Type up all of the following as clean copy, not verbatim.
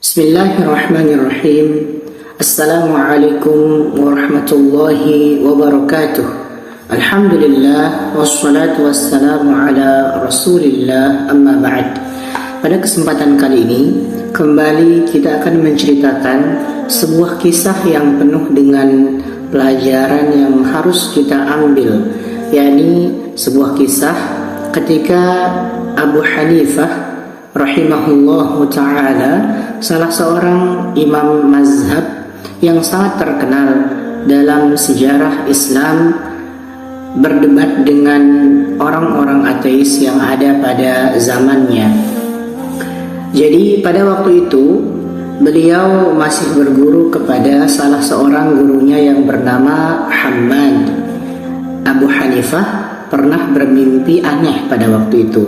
Bismillahirrahmanirrahim. Assalamualaikum warahmatullahi wabarakatuh. Alhamdulillah wassalatu wassalamu ala rasulillah, amma ba'd. Pada kesempatan kali ini kembali kita akan menceritakan sebuah kisah yang penuh dengan pelajaran yang harus kita ambil, yakni sebuah kisah ketika Abu Hanifah rahimahullahu ta'ala, salah seorang imam mazhab yang sangat terkenal dalam sejarah Islam, berdebat dengan orang-orang ateis yang ada pada zamannya. Jadi pada waktu itu beliau masih berguru kepada salah seorang gurunya yang bernama Hammad. Abu Hanifah pernah bermimpi aneh pada waktu itu.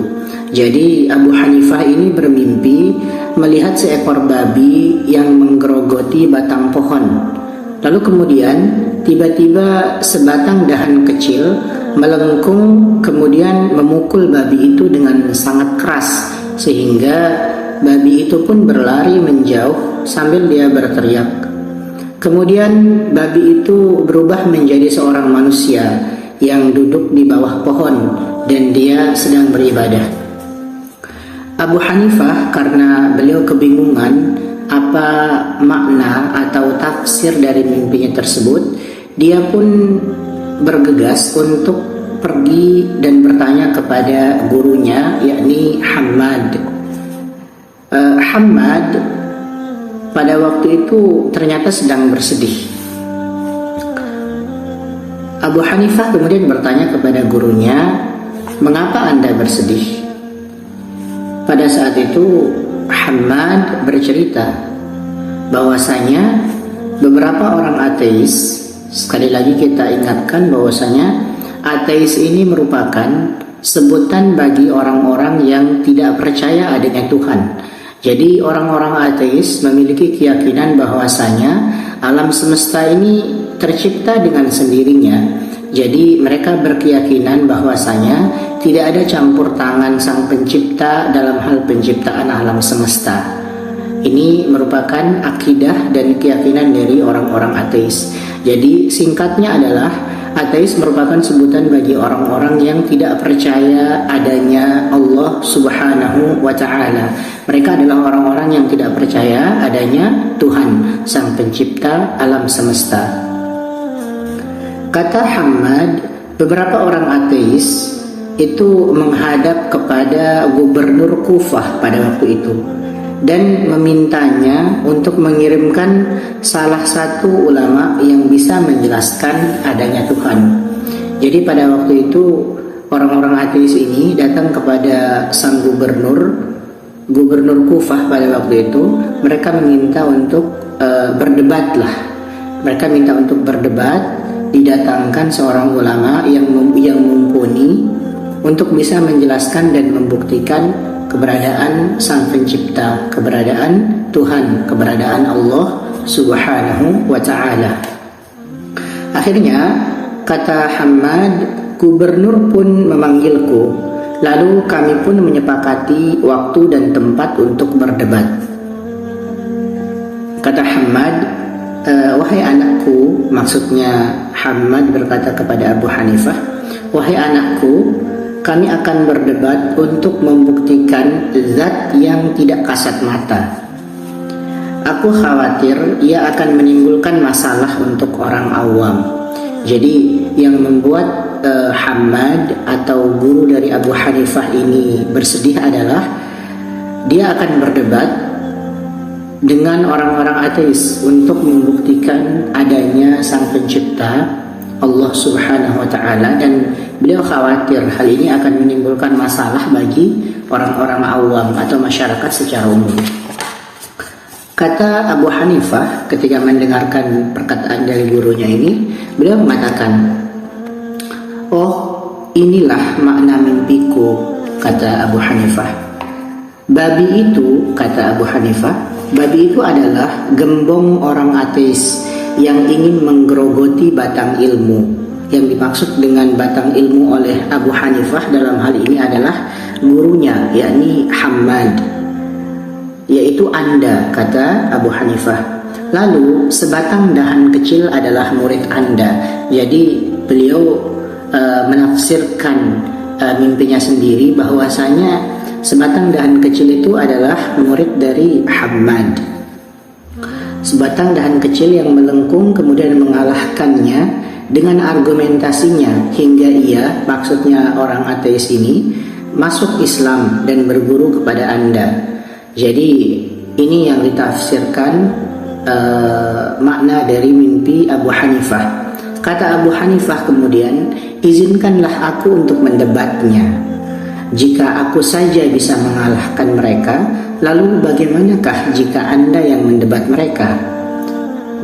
Jadi Abu Hanifah ini bermimpi melihat seekor babi yang menggerogoti batang pohon. Lalu kemudian tiba-tiba sebatang dahan kecil melengkung kemudian memukul babi itu dengan sangat keras, sehingga babi itu pun berlari menjauh sambil dia berteriak. Kemudian babi itu berubah menjadi seorang manusia yang duduk di bawah pohon dan dia sedang beribadah. Abu Hanifah karena beliau kebingungan apa makna atau tafsir dari mimpinya tersebut, dia pun bergegas untuk pergi dan bertanya kepada gurunya, yakni Hammad. Hammad pada waktu itu ternyata sedang bersedih. Abu Hanifah kemudian bertanya kepada gurunya, "Mengapa Anda bersedih?" Pada saat itu Hammad bercerita bahwasanya beberapa orang ateis, sekali lagi kita ingatkan bahwasanya ateis ini merupakan sebutan bagi orang-orang yang tidak percaya adanya Tuhan. Jadi orang-orang ateis memiliki keyakinan bahwasanya alam semesta ini tercipta dengan sendirinya. Jadi mereka berkeyakinan bahwasanya tidak ada campur tangan Sang Pencipta dalam hal penciptaan alam semesta. Ini merupakan akidah dan keyakinan dari orang-orang ateis. Jadi singkatnya adalah ateis merupakan sebutan bagi orang-orang yang tidak percaya adanya Allah Subhanahu wa ta'ala. Mereka adalah orang-orang yang tidak percaya adanya Tuhan, Sang Pencipta alam semesta. Kata Hammad, beberapa orang ateis itu menghadap kepada gubernur Kufah pada waktu itu dan memintanya untuk mengirimkan salah satu ulama yang bisa menjelaskan adanya Tuhan. Jadi pada waktu itu orang-orang ateis ini datang kepada sang gubernur Kufah pada waktu itu. Mereka meminta untuk berdebatlah. Mereka minta untuk berdebat, didatangkan seorang ulama yang mumpuni untuk bisa menjelaskan dan membuktikan keberadaan Sang Pencipta, keberadaan Tuhan, keberadaan Allah Subhanahu wa ta'ala. Akhirnya kata Hammad, gubernur pun memanggilku, lalu kami pun menyepakati waktu dan tempat untuk berdebat. Kata Hammad, "Wahai anakku," maksudnya Hammad berkata kepada Abu Hanifah, "Wahai anakku, kami akan berdebat untuk membuktikan zat yang tidak kasat mata. Aku khawatir ia akan menimbulkan masalah untuk orang awam." Jadi yang membuat Hammad atau guru dari Abu Hanifah ini bersedih adalah dia akan berdebat dengan orang-orang ateis untuk membuktikan adanya Sang Pencipta Allah Subhanahu wa ta'ala, dan beliau khawatir hal ini akan menimbulkan masalah bagi orang-orang awam atau masyarakat secara umum. Kata Abu Hanifah ketika mendengarkan perkataan dari gurunya ini, beliau mengatakan, "Oh, inilah makna mimpiku," kata Abu Hanifah. "Babi itu," kata Abu Hanifah, "babi itu adalah gembong orang ateis yang ingin menggerogoti batang ilmu." Yang dimaksud dengan batang ilmu oleh Abu Hanifah dalam hal ini adalah gurunya, yakni Hammad. yaitu Anda, kata Abu Hanifah. Lalu sebatang dahan kecil adalah murid Anda. Jadi beliau menafsirkan mimpinya sendiri bahwasanya sebatang dahan kecil itu adalah murid dari Hammad. Sebatang dahan kecil yang melengkung kemudian mengalahkannya dengan argumentasinya hingga ia, maksudnya orang ateis ini, masuk Islam dan berguru kepada Anda. Jadi ini yang ditafsirkan makna dari mimpi Abu Hanifah. Kata Abu Hanifah kemudian, izinkanlah aku untuk mendebatnya. Jika aku saja bisa mengalahkan mereka, lalu bagaimanakah jika Anda yang mendebat mereka?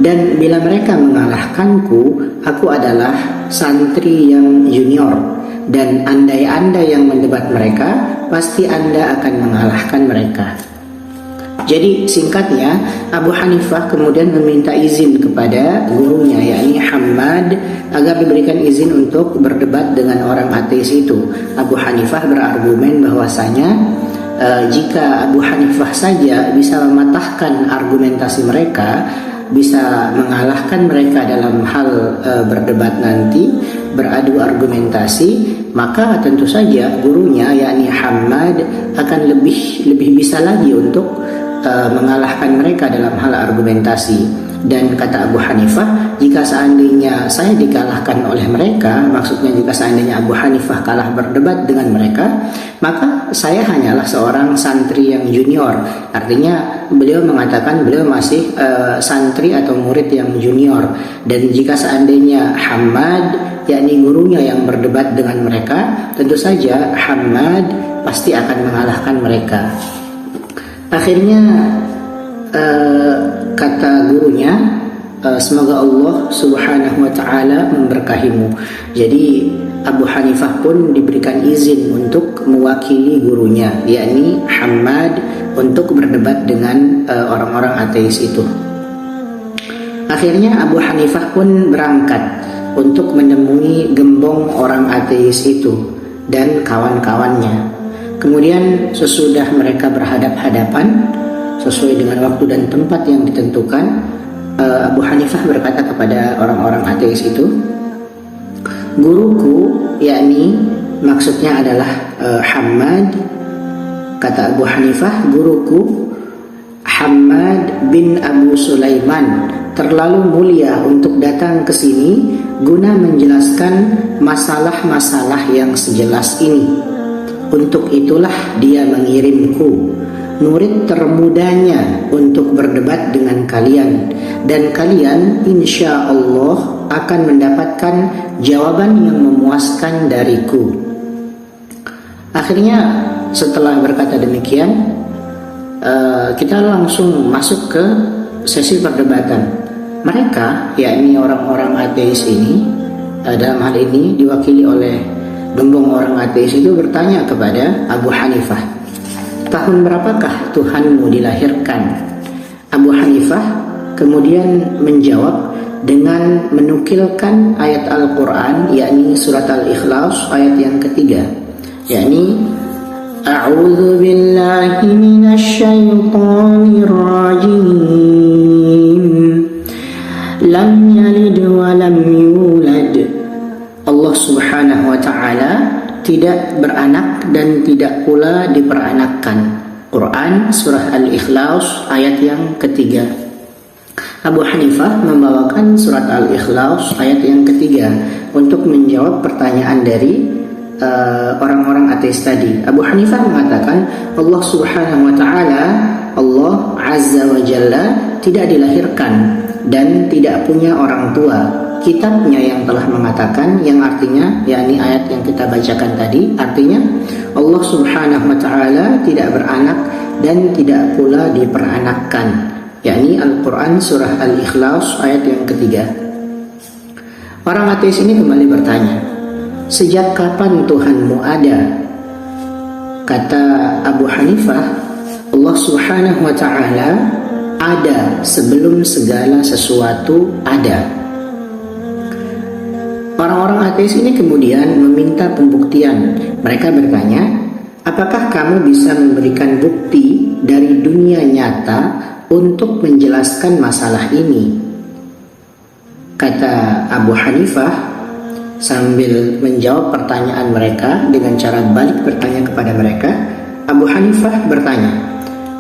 Dan bila mereka mengalahkanku, aku adalah santri yang junior. Dan andai Anda yang mendebat mereka, pasti Anda akan mengalahkan mereka. Jadi singkatnya, Abu Hanifah kemudian meminta izin kepada gurunya, yakni Hammad, agar diberikan izin untuk berdebat dengan orang ateis itu. Abu Hanifah berargumen bahwasanya jika Abu Hanifah saja bisa mematahkan argumentasi mereka, bisa mengalahkan mereka dalam hal berdebat nanti, beradu argumentasi, maka tentu saja gurunya yakni Hammad akan lebih bisa lagi untuk mengalahkan mereka dalam hal argumentasi. Dan kata Abu Hanifah, jika seandainya saya dikalahkan oleh mereka, maksudnya jika seandainya Abu Hanifah kalah berdebat dengan mereka, maka saya hanyalah seorang santri yang junior. Artinya beliau mengatakan beliau masih santri atau murid yang junior. Dan jika seandainya Hammad, yakni gurunya, yang berdebat dengan mereka, tentu saja Hammad pasti akan mengalahkan mereka. Akhirnya kata gurunya, semoga Allah subhanahu wa ta'ala memberkahimu. Jadi Abu Hanifah pun diberikan izin untuk mewakili gurunya, yakni Hammad, untuk berdebat dengan orang-orang ateis itu. Akhirnya Abu Hanifah pun berangkat untuk menemui gembong orang ateis itu dan kawan-kawannya. Kemudian sesudah mereka berhadap-hadapan sesuai dengan waktu dan tempat yang ditentukan, Abu Hanifah berkata kepada orang-orang ateis itu, guruku, yakni maksudnya adalah Hammad. Kata Abu Hanifah, guruku Hammad bin Abu Sulaiman terlalu mulia untuk datang ke sini guna menjelaskan masalah-masalah yang sejelas ini. Untuk itulah dia mengirimku, murid termudanya, untuk berdebat dengan kalian. Dan kalian insya Allah akan mendapatkan jawaban yang memuaskan dariku. Akhirnya setelah berkata demikian, kita langsung masuk ke sesi perdebatan. Mereka, yakni orang-orang ateis ini, dalam hal ini diwakili oleh gembong orang ateis itu, bertanya kepada Abu Hanifah, tahun berapakah Tuhanmu dilahirkan? Abu Hanifah kemudian menjawab dengan menukilkan ayat Al-Quran, yakni surat Al-Ikhlas ayat yang ketiga, yakni A'udzu billahi minasy syaithanir rajim. Lam yalid wa lam yulad. Allah subhanahu wa ta'ala tidak beranak dan tidak pula diperanakkan. Quran surah Al-Ikhlas ayat yang ketiga. Abu Hanifah membawakan surat Al-Ikhlas ayat yang ketiga untuk menjawab pertanyaan dari orang-orang ateis tadi. Abu Hanifah mengatakan Allah subhanahu wa ta'ala, Allah azza wa jalla, tidak dilahirkan dan tidak punya orang tua. Kitabnya yang telah mengatakan, yang artinya, yakni ayat yang kita bacakan tadi, artinya Allah subhanahu wa ta'ala tidak beranak dan tidak pula diperanakkan, yakni Al-Quran surah Al-Ikhlas ayat yang ketiga. Orang ateis ini kembali bertanya, sejak kapan Tuhanmu ada? Kata Abu Hanifah, Allah subhanahu wa ta'ala ada sebelum segala sesuatu ada. Orang-orang ateis ini kemudian meminta pembuktian. Mereka bertanya, apakah kamu bisa memberikan bukti dari dunia nyata untuk menjelaskan masalah ini. Kata Abu Hanifah sambil menjawab pertanyaan mereka dengan cara balik bertanya kepada mereka. Abu Hanifah bertanya,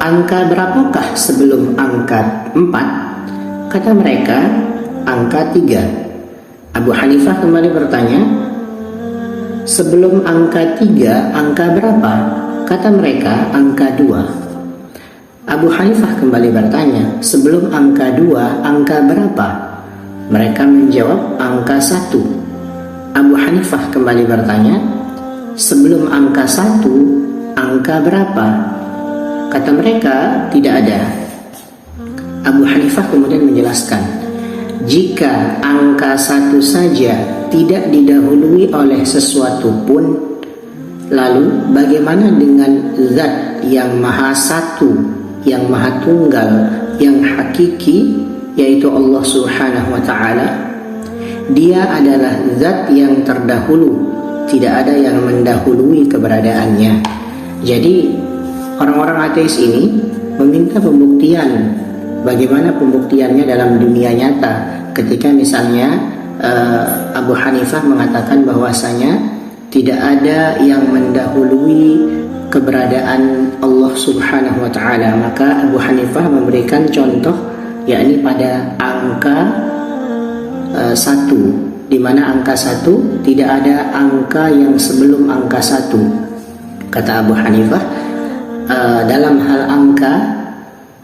angka berapakah sebelum angka 4? Kata mereka, angka 3. Abu Hanifah kembali bertanya, sebelum angka 3, angka berapa? Kata mereka, angka 2. Abu Hanifah kembali bertanya, sebelum angka 2, angka berapa? Mereka menjawab, angka 1. Abu Hanifah kembali bertanya, sebelum angka 1, angka berapa? Kata mereka, tidak ada. Abu Hanifah kemudian menjelaskan, jika angka 1 saja tidak didahului oleh sesuatu pun, lalu bagaimana dengan zat yang maha satu, yang maha tunggal, yang hakiki, yaitu Allah Subhanahu wa ta'ala? Dia adalah zat yang terdahulu, tidak ada yang mendahului keberadaannya. Jadi orang-orang ateis ini meminta pembuktian. Bagaimana pembuktiannya dalam dunia nyata? Ketika misalnya Abu Hanifah mengatakan bahwasanya tidak ada yang mendahului keberadaan Allah Subhanahu wa ta'ala, maka Abu Hanifah memberikan contoh, yakni pada angka 1, di mana angka 1 tidak ada angka yang sebelum angka 1. Kata Abu Hanifah, dalam hal angka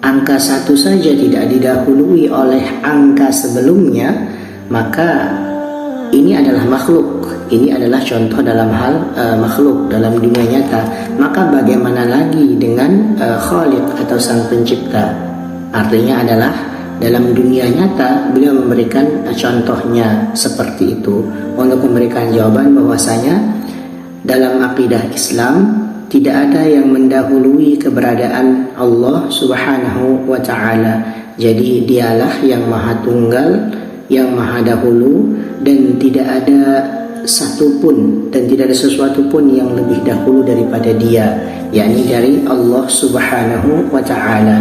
1 saja tidak didahului oleh angka sebelumnya, maka ini adalah makhluk. Ini adalah contoh dalam hal makhluk dalam dunia nyata. Maka bagaimana lagi dengan Khaliq atau Sang Pencipta? Artinya adalah dalam dunia nyata beliau memberikan contohnya seperti itu untuk memberikan jawaban bahwasanya dalam akidah Islam tidak ada yang mendahului keberadaan Allah Subhanahu wa ta'ala. Jadi dialah yang maha tunggal, yang maha dahulu, dan tidak ada satupun dan tidak ada sesuatu pun yang lebih dahulu daripada dia, yakni dari Allah Subhanahu wa ta'ala.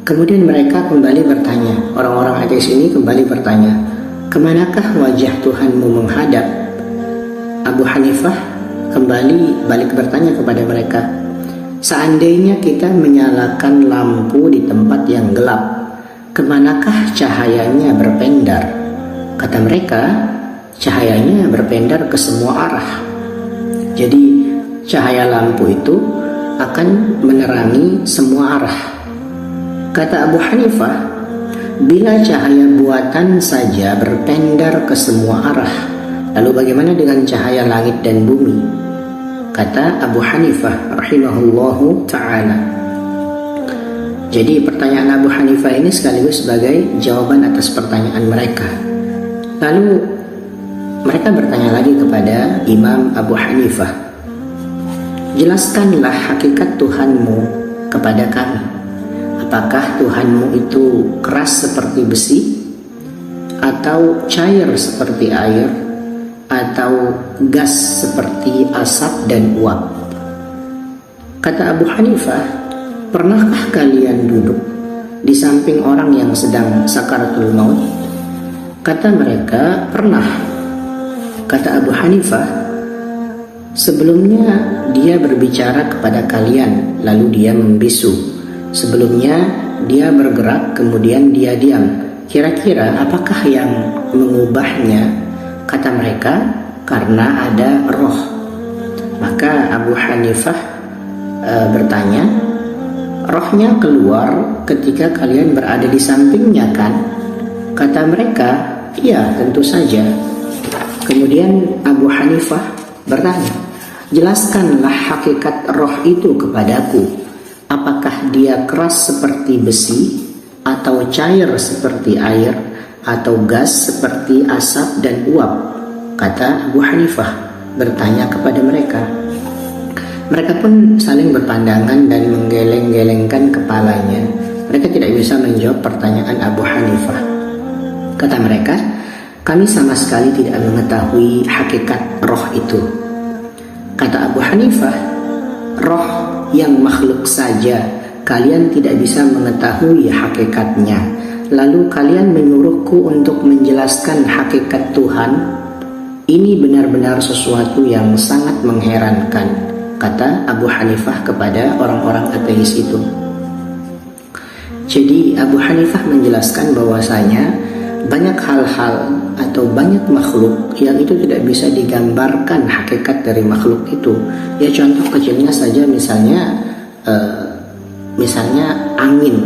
Kemudian mereka kembali bertanya, orang-orang ateis ini kembali bertanya, kemanakah wajah Tuhanmu menghadap? Abu Hanifah kembali balik bertanya kepada mereka, seandainya kita menyalakan lampu di tempat yang gelap, kemanakah cahayanya berpendar? Kata mereka, cahayanya berpendar ke semua arah. Jadi cahaya lampu itu akan menerangi semua arah. Kata Abu Hanifah, bila cahaya buatan saja berpendar ke semua arah, lalu bagaimana dengan cahaya langit dan bumi? Kata Abu Hanifah rahimahullahu ta'ala. Jadi pertanyaan Abu Hanifah ini sekaligus sebagai jawaban atas pertanyaan mereka. Lalu mereka bertanya lagi kepada Imam Abu Hanifah, jelaskanlah hakikat Tuhanmu kepada kami. Apakah Tuhanmu itu keras seperti besi, atau cair seperti air, atau gas seperti asap dan uap? Kata Abu Hanifah, pernahkah kalian duduk di samping orang yang sedang sakaratul maut? Kata mereka, pernah. Kata Abu Hanifah, sebelumnya dia berbicara kepada kalian, lalu dia membisu. Sebelumnya dia bergerak, kemudian dia diam. Kira-kira apakah yang mengubahnya? Kata mereka, karena ada roh. Maka Abu Hanifah bertanya, rohnya keluar ketika kalian berada di sampingnya kan? Kata mereka, iya tentu saja. Kemudian Abu Hanifah bertanya, jelaskanlah hakikat roh itu kepadaku. Apakah dia keras seperti besi, atau cair seperti air, atau gas seperti asap dan uap? Kata Abu Hanifah bertanya kepada mereka. Mereka pun saling berpandangan dan menggeleng-gelengkan kepalanya. Mereka tidak bisa menjawab pertanyaan Abu Hanifah. Kata mereka, kami sama sekali tidak mengetahui hakikat roh itu. Kata Abu Hanifah, roh yang makhluk saja kalian tidak bisa mengetahui hakikatnya, lalu kalian menyuruhku untuk menjelaskan hakikat Tuhan. Ini benar-benar sesuatu yang sangat mengherankan, kata Abu Hanifah kepada orang-orang ateis itu. Jadi Abu Hanifah menjelaskan bahwasanya banyak hal-hal atau banyak makhluk yang itu tidak bisa digambarkan hakikat dari makhluk itu. Ya contoh kecilnya saja misalnya angin.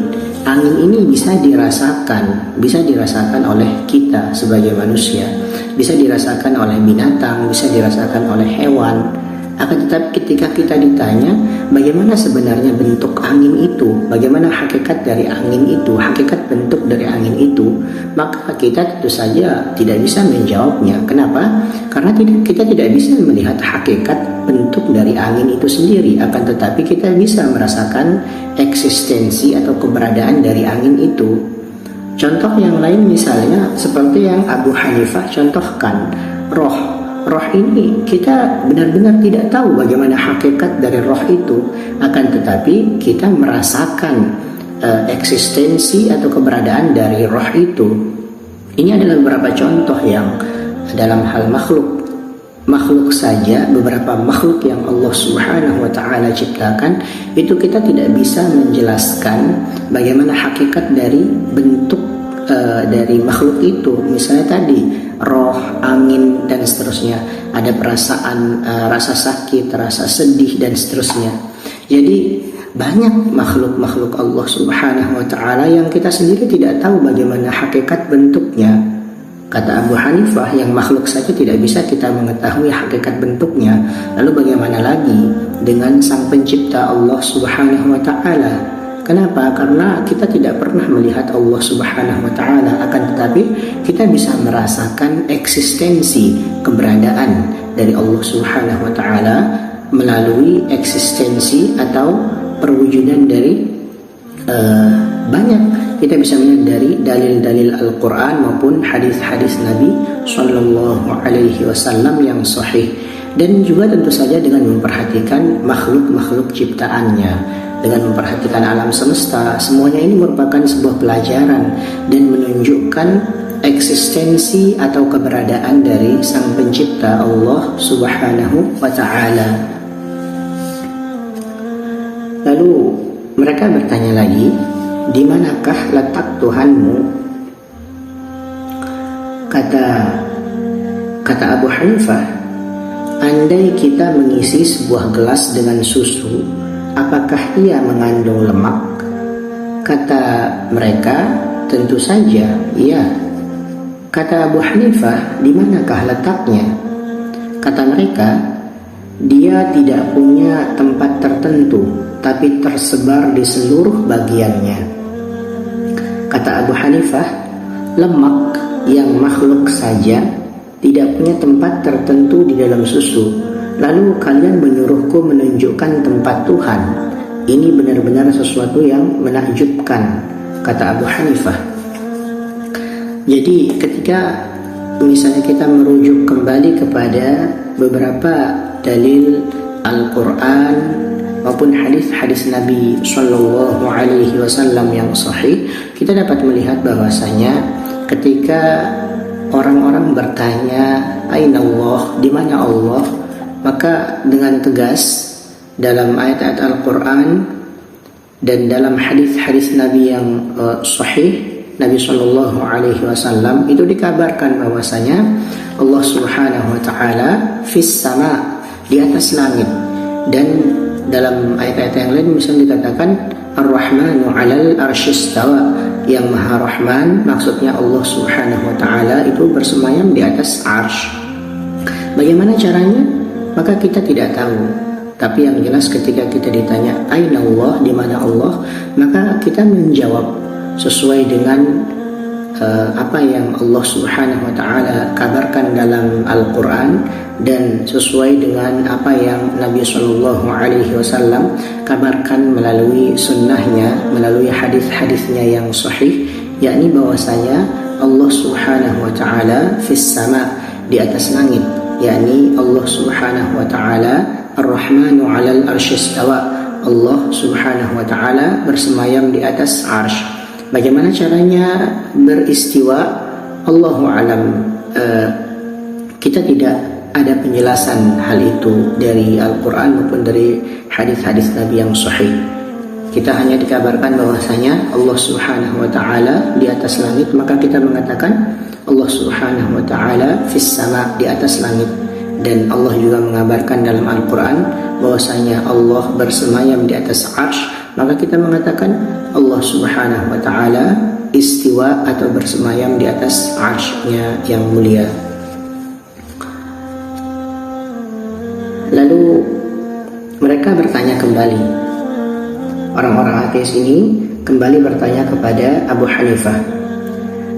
Angin ini bisa dirasakan oleh kita sebagai manusia, bisa dirasakan oleh binatang, bisa dirasakan oleh hewan. Akan tetapi ketika kita ditanya bagaimana sebenarnya bentuk angin itu, bagaimana hakikat dari angin itu, hakikat bentuk dari angin itu, maka kita tentu saja tidak bisa menjawabnya. Kenapa? Karena kita tidak bisa melihat hakikat bentuk dari angin itu sendiri. Akan tetapi kita bisa merasakan eksistensi atau keberadaan dari angin itu. Contoh yang lain misalnya seperti yang Abu Hanifah contohkan, roh ini kita benar-benar tidak tahu bagaimana hakikat dari roh itu, akan tetapi kita merasakan eksistensi atau keberadaan dari roh itu. Ini adalah beberapa contoh yang dalam hal makhluk saja, beberapa makhluk yang Allah Subhanahu wa ta'ala ciptakan itu kita tidak bisa menjelaskan bagaimana hakikat dari bentuk dari makhluk itu. Misalnya tadi roh, angin dan seterusnya, ada perasaan rasa sakit, rasa sedih dan seterusnya. Jadi banyak makhluk-makhluk Allah Subhanahu wa ta'ala yang kita sendiri tidak tahu bagaimana hakikat bentuknya. Kata Abu Hanifah, yang makhluk saja tidak bisa kita mengetahui hakikat bentuknya, lalu bagaimana lagi dengan Sang Pencipta Allah Subhanahu wa ta'ala? Kenapa? Karena kita tidak pernah melihat Allah Subhanahu wa ta'ala, akan tetapi kita bisa merasakan eksistensi keberadaan dari Allah Subhanahu wa ta'ala melalui eksistensi atau perwujudan dari banyak. Kita bisa melihat dari dalil-dalil Al-Quran maupun hadis-hadis Nabi Sallallahu Alaihi Wasallam yang sahih, dan juga tentu saja dengan memperhatikan makhluk-makhluk ciptaannya, dengan memperhatikan alam semesta. Semuanya ini merupakan sebuah pelajaran dan menunjukkan eksistensi atau keberadaan dari Sang Pencipta Allah Subhanahu wa ta'ala. Lalu mereka bertanya lagi, di manakah letak Tuhanmu? Kata Abu Hanifah, andai kita mengisi sebuah gelas dengan susu, apakah ia mengandung lemak? Kata mereka, tentu saja iya. Kata Abu Hanifah, di manakah letaknya? Kata mereka, dia tidak punya tempat tertentu, tapi tersebar di seluruh bagiannya. Kata Abu Hanifah, lemak yang makhluk saja tidak punya tempat tertentu di dalam susu, lalu kalian menyuruhku menunjukkan tempat Tuhan. Ini benar-benar sesuatu yang menakjubkan, kata Abu Hanifah. Jadi ketika misalnya kita merujuk kembali kepada beberapa dalil Al-Quran maupun hadis-hadis Nabi Sallallahu Alaihi Wasallam yang sahih, kita dapat melihat bahwasanya ketika orang-orang bertanya, Aina Allah, di mana Allah? Maka dengan tegas dalam ayat-ayat Al-Quran dan dalam hadis-hadis Nabi yang sahih, Nabi Shallallahu Alaihi Wasallam itu dikabarkan bahwasanya Allah Subhanahu Wa Taala fis sama, di atas langit. Dan dalam ayat-ayat yang lain misalnya dikatakan Ar-Rahmanu 'alal arsyistawa, yang Maha Rahman, maksudnya Allah Subhanahu Wa Taala itu bersemayam di atas arsy. Bagaimana caranya? Maka kita tidak tahu. Tapi yang jelas ketika kita ditanya Aina Allah, di mana Allah, maka kita menjawab sesuai dengan apa yang Allah Subhanahu wa ta'ala kabarkan dalam Al-Quran, dan sesuai dengan apa yang Nabi Sallallahu Alaihi Wasallam kabarkan melalui sunnahnya, melalui hadis-hadisnya yang sahih, yakni bahwasanya Allah Subhanahu wa ta'ala fis sama, di atas langit, yakni Allah Subhanahu wa ta'ala Ar-Rahmanu 'alal arsy istawa. Allah Subhanahu wa taala bersemayam di atas arsy. Bagaimana caranya beristiwa? Allahu alam. Kita tidak ada penjelasan hal itu dari Al-Quran maupun dari hadis-hadis Nabi yang sahih. Kita hanya dikabarkan bahwasanya Allah Subhanahu wa taala di atas langit, maka kita mengatakan Allah Subhanahu wa taala fis sama, di atas langit. Dan Allah juga mengabarkan dalam Al-Quran bahwasanya Allah bersemayam di atas arsy, maka kita mengatakan Allah Subhanahu wa taala istiwa atau bersemayam di atas arsy-Nya yang mulia. Lalu mereka bertanya kembali, orang-orang ateis ini kembali bertanya kepada Abu Hanifah,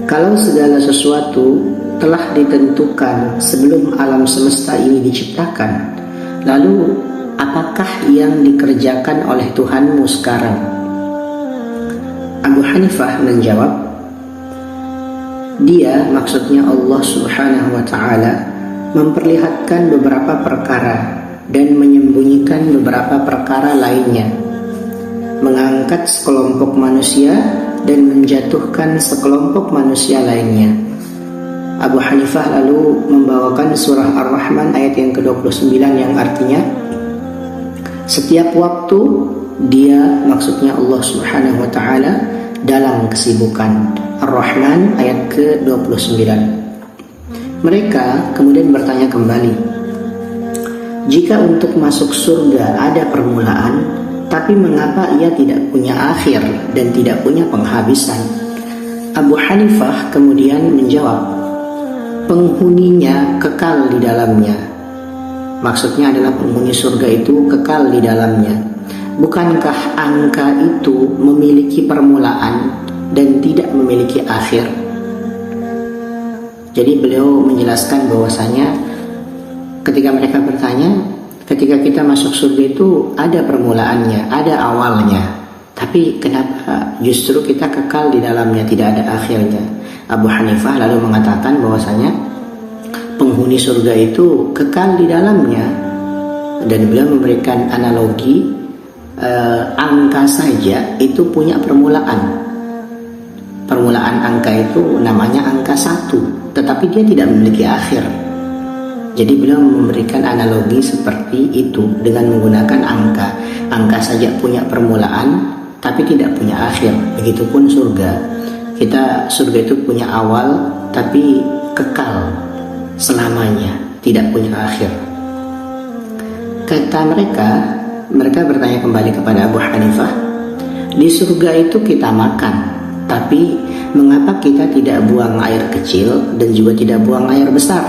kalau segala sesuatu telah ditentukan sebelum alam semesta ini diciptakan, lalu apakah yang dikerjakan oleh Tuhanmu sekarang? Abu Hanifah menjawab, dia, maksudnya Allah Subhanahu wa ta'ala, memperlihatkan beberapa perkara dan menyembunyikan beberapa perkara lainnya, mengangkat sekelompok manusia dan menjatuhkan sekelompok manusia lainnya. Abu Hanifah lalu membawakan surah Ar-Rahman ayat yang ke-29 yang artinya, setiap waktu dia, maksudnya Allah Subhanahu wa ta'ala, dalam kesibukan. Ar-Rahman ayat ke-29. Mereka kemudian bertanya kembali, jika untuk masuk surga ada permulaan, tapi mengapa ia tidak punya akhir dan tidak punya penghabisan? Abu Hanifah kemudian menjawab, penghuninya kekal di dalamnya. Maksudnya adalah penghuni surga itu kekal di dalamnya. Bukankah angka itu memiliki permulaan dan tidak memiliki akhir? Jadi beliau menjelaskan bahwasanya ketika mereka bertanya, ketika kita masuk surga itu ada permulaannya, ada awalnya, tapi kenapa justru kita kekal di dalamnya, tidak ada akhirnya? Abu Hanifah lalu mengatakan bahwasanya penghuni surga itu kekal di dalamnya, dan beliau memberikan analogi angka saja itu punya permulaan. Permulaan angka itu namanya angka 1, tetapi dia tidak memiliki akhir. Jadi beliau memberikan analogi seperti itu dengan menggunakan angka. Angka saja punya permulaan tapi tidak punya akhir. Begitupun surga. Surga itu punya awal tapi kekal selamanya, tidak punya akhir. Kata mereka bertanya kembali kepada Abu Hanifah, di surga itu kita makan, tapi mengapa kita tidak buang air kecil dan juga tidak buang air besar?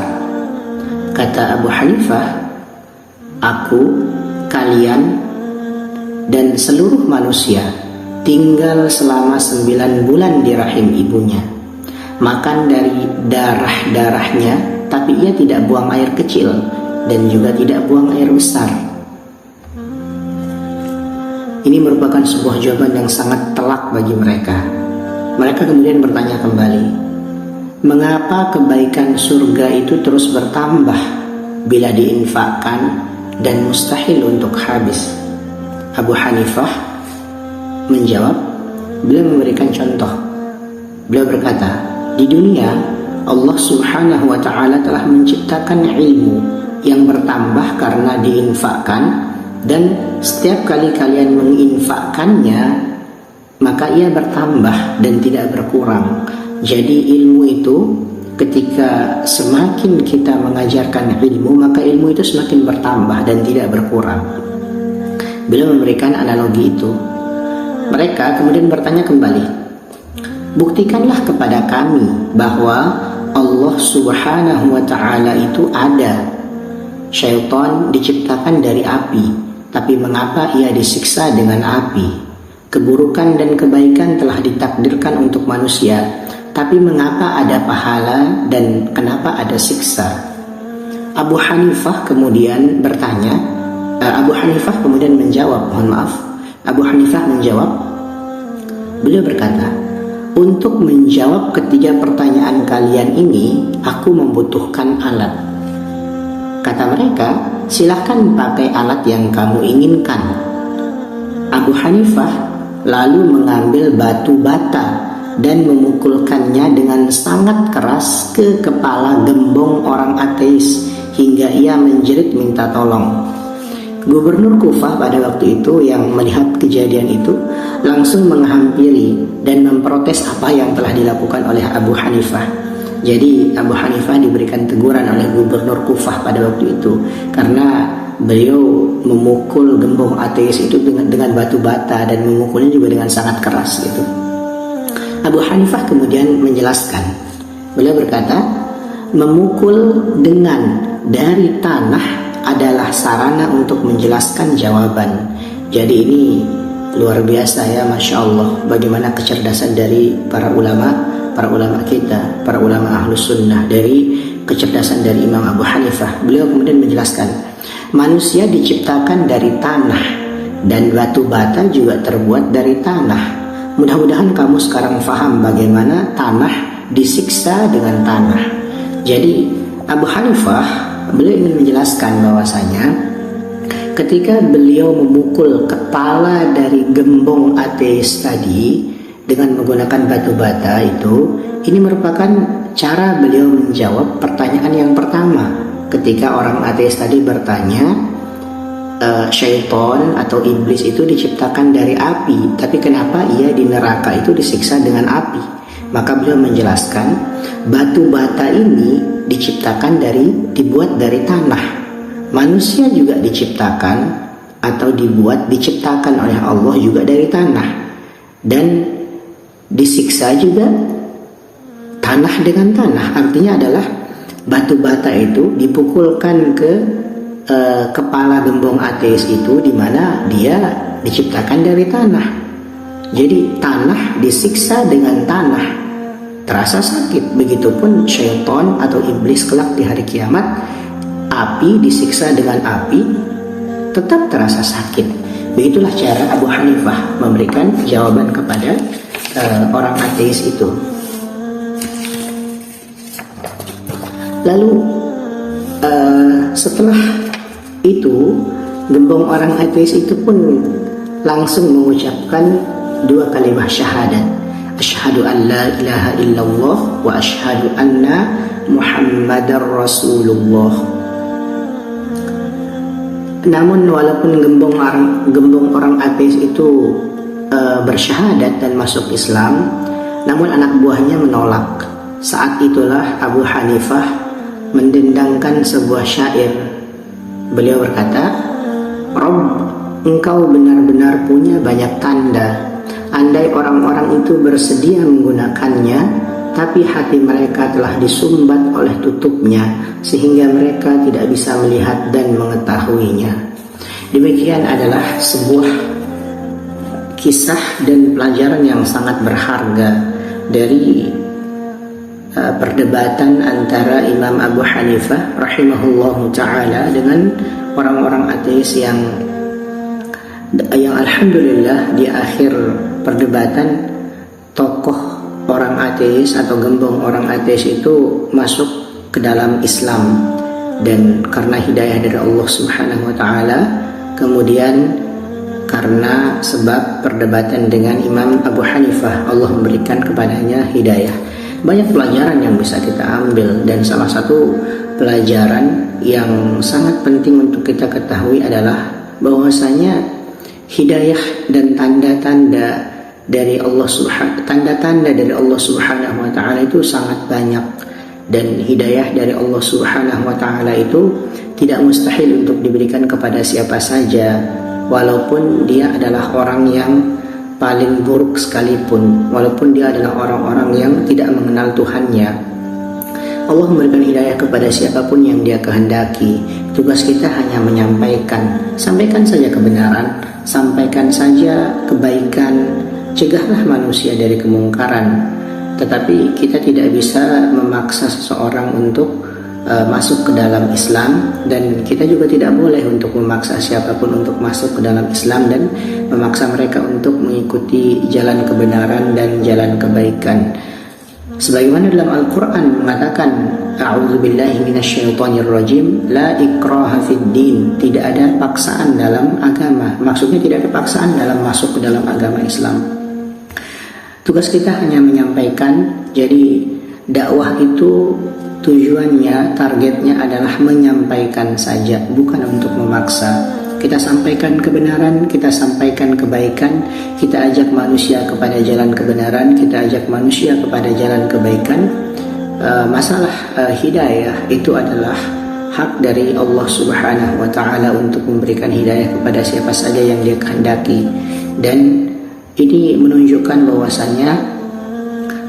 Kata Abu Hanifah, aku, kalian, dan seluruh manusia tinggal selama 9 bulan di rahim ibunya, makan dari darah-darahnya, tapi ia tidak buang air kecil dan juga tidak buang air besar. Ini merupakan sebuah jawaban yang sangat telak bagi mereka. Mereka kemudian bertanya kembali, mengapa kebaikan surga itu terus bertambah bila diinfakkan dan mustahil untuk habis? Abu Hanifah menjawab, beliau memberikan contoh. Beliau berkata, di dunia Allah Subhanahu wa ta'ala telah menciptakan ilmu yang bertambah karena diinfakkan, dan setiap kali kalian menginfakkannya maka ia bertambah dan tidak berkurang. Jadi ilmu itu ketika semakin kita mengajarkan ilmu, maka ilmu itu semakin bertambah dan tidak berkurang. Beliau memberikan analogi itu. Mereka kemudian bertanya kembali, buktikanlah kepada kami bahwa Allah Subhanahu wa ta'ala itu ada. Syaitan diciptakan dari api, tapi mengapa ia disiksa dengan api? Keburukan dan kebaikan telah ditakdirkan untuk manusia, tapi mengapa ada pahala dan kenapa ada siksa? Abu Hanifah kemudian menjawab, Abu Hanifah menjawab, beliau berkata, untuk menjawab ketiga pertanyaan kalian ini, aku membutuhkan alat. Kata mereka, silahkan pakai alat yang kamu inginkan. Abu Hanifah lalu mengambil batu bata dan memukulkannya dengan sangat keras ke kepala gembong orang ateis hingga ia menjerit minta tolong. Gubernur Kufah pada waktu itu yang melihat kejadian itu langsung menghampiri dan memprotes apa yang telah dilakukan oleh Abu Hanifah. Jadi Abu Hanifah diberikan teguran oleh Gubernur Kufah pada waktu itu karena beliau memukul gembong ateis itu dengan batu bata dan memukulnya juga dengan sangat keras gitu. Abu Hanifah kemudian menjelaskan. Beliau berkata, memukul dengan dari tanah adalah sarana untuk menjelaskan jawaban. Jadi ini luar biasa ya, Masya Allah, bagaimana kecerdasan dari para ulama kita, para ulama ahlus sunnah, dari kecerdasan dari Imam Abu Hanifah. Beliau kemudian menjelaskan, manusia diciptakan dari tanah dan batu bata juga terbuat dari tanah. Mudah-mudahan kamu sekarang paham bagaimana tanah disiksa dengan tanah. Jadi Abu Hanifah beliau ingin menjelaskan bahwasanya ketika beliau memukul kepala dari gembong ateis tadi dengan menggunakan batu bata itu, ini merupakan cara beliau menjawab pertanyaan yang pertama ketika orang ateis tadi bertanya, syaitan atau iblis itu diciptakan dari api, tapi kenapa ia di neraka itu disiksa dengan api? Maka beliau menjelaskan, batu bata ini dibuat dari tanah. Manusia juga diciptakan atau diciptakan oleh Allah juga dari tanah, dan disiksa juga tanah dengan tanah. Artinya adalah batu bata itu dipukulkan ke kepala gembong ateis itu, di mana dia diciptakan dari tanah. Jadi tanah disiksa dengan tanah, terasa sakit. Begitupun syaitan atau iblis kelak di hari kiamat, api disiksa dengan api, tetap terasa sakit. Begitulah cara Abu Hanifah memberikan jawaban kepada orang ateis itu. Lalu setelah itu, gembong orang ateis itu pun langsung mengucapkan dua kalimat syahadat, asyhadu an la ilaha illallah wa asyhadu anna muhammadar rasulullah. Namun walaupun gembong orang ateis itu bersyahadat dan masuk Islam, namun anak buahnya menolak. Saat itulah Abu Hanifah mendendangkan sebuah syair. Beliau berkata, Rabb, engkau benar-benar punya banyak tanda. Andai orang-orang itu bersedia menggunakannya, tapi hati mereka telah disumbat oleh tutupnya, sehingga mereka tidak bisa melihat dan mengetahuinya. Demikian adalah sebuah kisah dan pelajaran yang sangat berharga dari perdebatan antara Imam Abu Hanifah rahimahullahu ta'ala dengan orang-orang ateis yang alhamdulillah di akhir perdebatan tokoh orang ateis atau gembong orang ateis itu masuk ke dalam Islam, dan karena hidayah dari Allah Subhanahu wa ta'ala, kemudian karena sebab perdebatan dengan Imam Abu Hanifah, Allah memberikan kepadanya hidayah. Banyak pelajaran yang bisa kita ambil, dan salah satu pelajaran yang sangat penting untuk kita ketahui adalah bahwasanya hidayah dan tanda-tanda dari Allah Subhanahu wa ta'ala itu sangat banyak, dan hidayah dari Allah Subhanahu wa ta'ala itu tidak mustahil untuk diberikan kepada siapa saja, walaupun dia adalah orang yang paling buruk sekalipun, walaupun dia adalah orang-orang yang tidak mengenal Tuhannya. Allah memberikan hidayah kepada siapapun yang dia kehendaki. Tugas kita hanya sampaikan saja kebenaran, sampaikan saja kebaikan, cegahlah manusia dari kemungkaran. Tetapi kita tidak bisa memaksa seseorang untuk masuk ke dalam Islam, dan kita juga tidak boleh untuk memaksa siapapun untuk masuk ke dalam Islam dan memaksa mereka untuk mengikuti jalan kebenaran dan jalan kebaikan. Sebagaimana dalam Al-Quran mengatakan, A'udzubillahi minasyaitonirrajim, la ikraha fid din, tidak ada paksaan dalam agama. Maksudnya tidak ada paksaan dalam masuk ke dalam agama Islam. Tugas kita hanya menyampaikan. Jadi dakwah itu tujuannya, targetnya adalah menyampaikan saja, bukan untuk memaksa. Kita sampaikan kebenaran, kita sampaikan kebaikan, kita ajak manusia kepada jalan kebenaran, kita ajak manusia kepada jalan kebaikan. Masalah hidayah itu adalah hak dari Allah Subhanahu wa Ta'ala untuk memberikan hidayah kepada siapa saja yang Dia kehendaki. Dan ini menunjukkan bahwasanya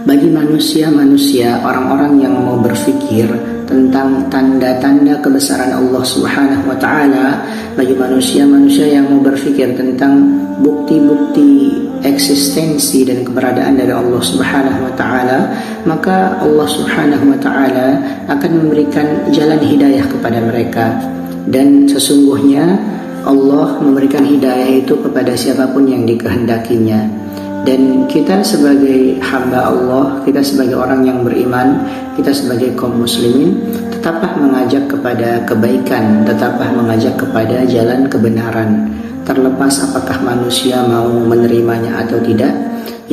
bagi manusia-manusia, orang-orang yang mau berfikir tentang tanda-tanda kebesaran Allah Subhanahu wa Ta'ala, bagi manusia-manusia yang mau berfikir tentang bukti-bukti eksistensi dan keberadaan dari Allah Subhanahu wa Ta'ala, maka Allah Subhanahu wa Ta'ala akan memberikan jalan hidayah kepada mereka. Dan sesungguhnya Allah memberikan hidayah itu kepada siapapun yang dikehendakinya. Dan kita sebagai hamba Allah, kita sebagai orang yang beriman, kita sebagai kaum muslimin, tetaplah mengajak kepada kebaikan, tetaplah mengajak kepada jalan kebenaran. Terlepas apakah manusia mau menerimanya atau tidak,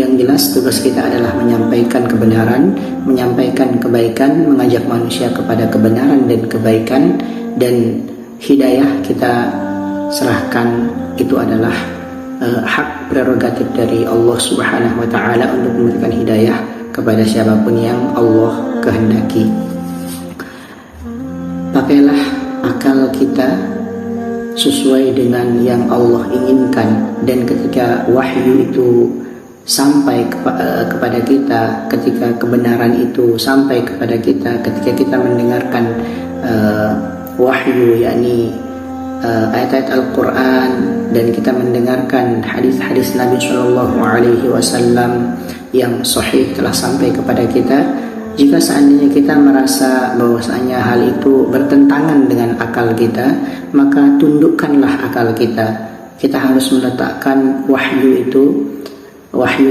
yang jelas tugas kita adalah menyampaikan kebenaran, menyampaikan kebaikan, mengajak manusia kepada kebenaran dan kebaikan. Dan hidayah kita serahkan, itu adalah hak prerogatif dari Allah Subhanahu wa Ta'ala untuk memberikan hidayah kepada siapapun yang Allah kehendaki. Pakailah akal kita sesuai dengan yang Allah inginkan, dan ketika wahyu itu sampai kepada kita, ketika kebenaran itu sampai kepada kita, ketika kita mendengarkan wahyu, yakni ayat-ayat Al-Quran, dan kita mendengarkan hadis-hadis Nabi Shallallahu Alaihi Wasallam yang sahih telah sampai kepada kita. Jika seandainya kita merasa bahwasanya hal itu bertentangan dengan akal kita, maka tundukkanlah akal kita. Kita harus meletakkan wahyu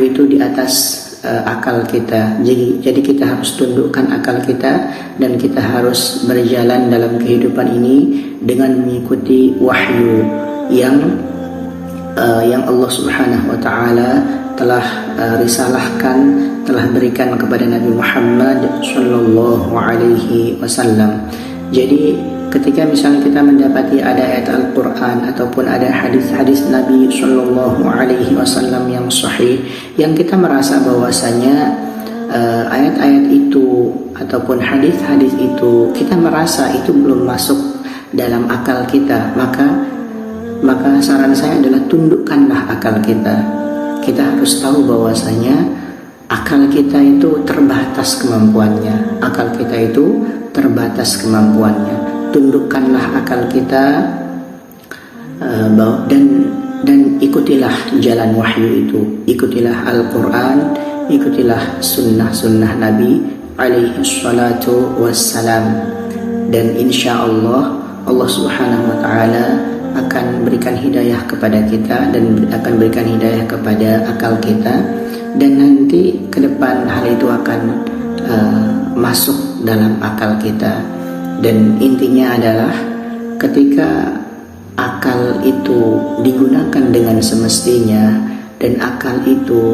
itu di atas akal kita. Jadi kita harus tundukkan akal kita, dan kita harus berjalan dalam kehidupan ini dengan mengikuti wahyu yang Allah Subhanahu wa Ta'ala telah risalahkan, telah berikan kepada Nabi Muhammad Sallallahu Alaihi Wasallam. Jadi ketika misalnya kita mendapati ada ayat Al-Quran ataupun ada hadis-hadis Nabi Sallallahu Alaihi Wasallam yang sahih, yang kita merasa bahwasanya ayat-ayat itu ataupun hadis-hadis itu kita merasa itu belum masuk dalam akal kita, maka saran saya adalah tundukkanlah akal kita. Kita harus tahu bahwasanya akal kita itu terbatas kemampuannya. Akal kita itu terbatas kemampuannya. Tundukkanlah akal kita dan ikutilah jalan wahyu itu. Ikutilah Al-Quran, ikutilah sunnah-sunnah Nabi alaihi salatu wassalam. Dan insya Allah Subhanahu wa Ta'ala akan berikan hidayah kepada kita, dan akan berikan hidayah kepada akal kita, dan nanti ke depan hal itu akan masuk dalam akal kita. Dan intinya adalah ketika akal itu digunakan dengan semestinya, dan akal itu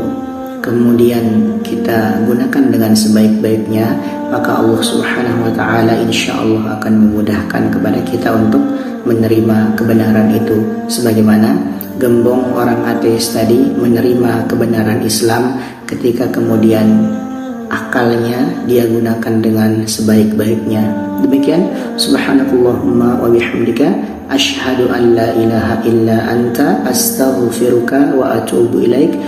kemudian kita gunakan dengan sebaik-baiknya, maka Allah Subhanahu wa Ta'ala insya Allah akan memudahkan kepada kita untuk menerima kebenaran itu, sebagaimana gembong orang ateis tadi menerima kebenaran Islam ketika kemudian akalnya dia gunakan dengan sebaik-baiknya. Demikian, subhanakallahumma wa bihamdika asyhadu an la ilaha illa anta astaghfiruka wa atubu ilaik.